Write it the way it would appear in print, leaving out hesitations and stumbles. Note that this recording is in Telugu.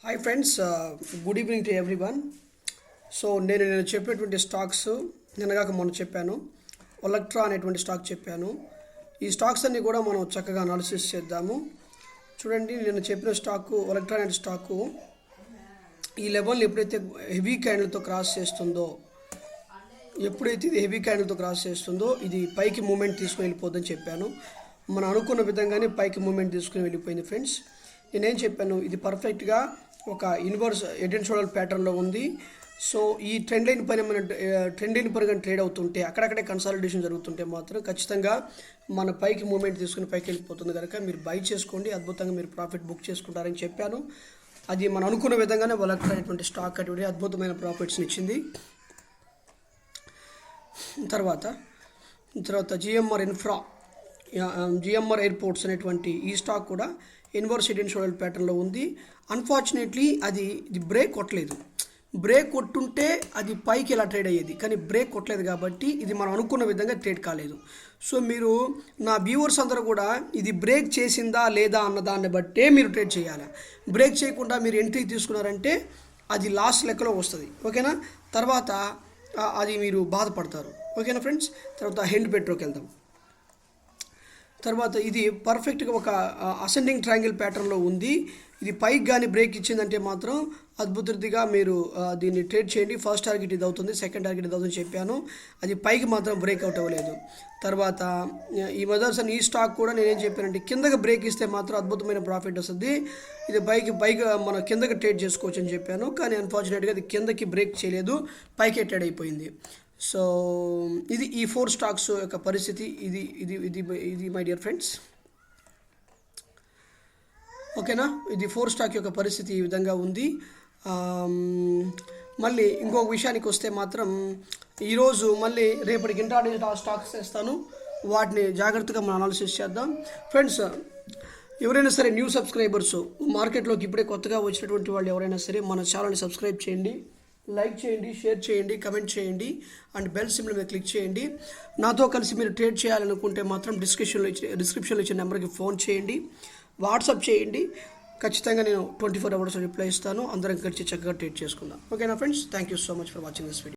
Hi friends, good evening to everyone. So నేను చెప్పేటువంటి స్టాక్స్ నిన్నగాక మొన్న చెప్పాను. ఒలక్ట్రా అనేటువంటి స్టాక్ చెప్పాను. ఈ స్టాక్స్ అన్నీ కూడా మనం చక్కగా అనాలిసిస్ చేద్దాము. చూడండి, నేను చెప్పిన స్టాకు ఒలక్ట్రా అనే స్టాకు ఈ లెవెల్ని ఎప్పుడైతే హెవీ క్యాండిల్తో క్రాస్ చేస్తుందో, ఎప్పుడైతే ఇది హెవీ క్యాండిల్తో క్రాస్ చేస్తుందో ఇది పైకి మూమెంట్ తీసుకుని వెళ్ళిపోద్దని చెప్పాను. మనం అనుకున్న విధంగానే పైకి మూమెంట్ తీసుకుని వెళ్ళిపోయింది ఫ్రెండ్స్. నేనేం చెప్పాను, ఇది పర్ఫెక్ట్గా ఒక ఇన్వర్స్ హెడ్ అండ్ షోల్డర్ ప్యాటర్న్లో ఉంది. సో ఈ ట్రెండ్ లైన్ పైన మన ట్రెండ్ లైన్ పరంగా ట్రేడ్ అవుతుంటే, అక్కడక్కడే కన్సాలిడేషన్ జరుగుతుంటే మాత్రం ఖచ్చితంగా మన పైకి మూమెంట్ తీసుకుని పైకి వెళ్ళిపోతుంది కనుక మీరు బై చేసుకోండి, అద్భుతంగా మీరు ప్రాఫిట్ బుక్ చేసుకుంటారని చెప్పాను. అది మనం అనుకున్న విధంగానే ఒలక్ట్రా అనేటువంటి స్టాక్ అటువంటి అద్భుతమైన ప్రాఫిట్స్ని ఇచ్చింది. తర్వాత జిఎంఆర్ ఎయిర్పోర్ట్స్ అనేటువంటి ఈ స్టాక్ కూడా ఇన్వర్స్ హెడ్ అండ్ షోల్డర్ ప్యాటర్న్లో ఉంది. అన్ఫార్చునేట్లీ ఇది బ్రేక్ కొట్టలేదు. బ్రేక్ కొట్టుంటే అది పైకి ఇలా ట్రేడ్ అయ్యేది, కానీ బ్రేక్ కొట్టలేదు కాబట్టి ఇది మనం అనుకున్న విధంగా ట్రేడ్ కాలేదు. సో మీరు నా వ్యూవర్స్ అందరూ కూడా ఇది బ్రేక్ చేసిందా లేదా అన్న దాన్ని బట్టే మీరు ట్రేడ్ చేయాలి. బ్రేక్ చేయకుండా మీరు ఎంట్రీ తీసుకున్నారంటే అది లాస్ లెక్కలో వస్తుంది, ఓకేనా? తర్వాత అది మీరు బాధపడతారు, ఓకేనా ఫ్రెండ్స్? తర్వాత హెండ్ పెట్రోకి వెళ్దాం. తర్వాత ఇది పర్ఫెక్ట్గా ఒక అసెండింగ్ ట్రయాంగిల్ ప్యాటర్న్లో ఉంది. ఇది పైకి కానీ బ్రేక్ ఇచ్చిందంటే మాత్రం అద్భుతంగా మీరు దీన్ని ట్రేడ్ చేయండి. ఫస్ట్ టార్గెట్ ఇది అవుతుంది, సెకండ్ టార్గెట్ ఇది అవుతుంది చెప్పాను. అది పైకి మాత్రం బ్రేక్అవుట్ అవ్వలేదు. తర్వాత ఈ మదర్సన్ ఈ స్టాక్ కూడా నేనేం చెప్పానంటే కిందకి బ్రేక్ ఇస్తే మాత్రం అద్భుతమైన ప్రాఫిట్ వస్తుంది. ఇది పైకి మన కిందకి ట్రేడ్ చేసుకోవచ్చు అని చెప్పాను, కానీ అన్ఫార్చునేట్గా అది కిందకి బ్రేక్ చేయలేదు, పైకే ట్రేడ్ అయిపోయింది. సో ఇది ఈ 4 స్టాక్స్ యొక్క పరిస్థితి. ఇది మై డియర్ ఫ్రెండ్స్, ఓకేనా? ఇది 4 స్టాక్ యొక్క పరిస్థితి ఈ విధంగా ఉంది. మళ్ళీ ఇంకొక విషయానికి వస్తే మాత్రం ఈరోజు మళ్ళీ రేపటికి ఇంట్రాడే స్టాక్స్ చేస్తాను, వాటిని జాగ్రత్తగా మనం అనాలిసిస్ చేద్దాం. ఫ్రెండ్స్, ఎవరైనా సరే న్యూ సబ్స్క్రైబర్స్, మార్కెట్లోకి ఇప్పుడే కొత్తగా వచ్చినటువంటి వాళ్ళు ఎవరైనా సరే మన ఛానల్ని సబ్స్క్రైబ్ చేయండి, లైక్ చేయండి, షేర్ చేయండి, కమెంట్ చేయండి, అండ్ బెల్ సింబల్ మీద క్లిక్ చేయండి. నాతో కలిసి మీరు ట్రేడ్ చేయాలనుకుంటే మాత్రం డిస్క్రిప్షన్లో ఇచ్చిన నెంబర్కి ఫోన్ చేయండి, వాట్సాప్ చేయండి. ఖచ్చితంగా నేను 24 hours రిప్లై ఇస్తాను. అందరం కలిసి చక్కగా ట్రేడ్ చేసుకుందాం, ఓకేనా friends? Thank you so much for watching this video.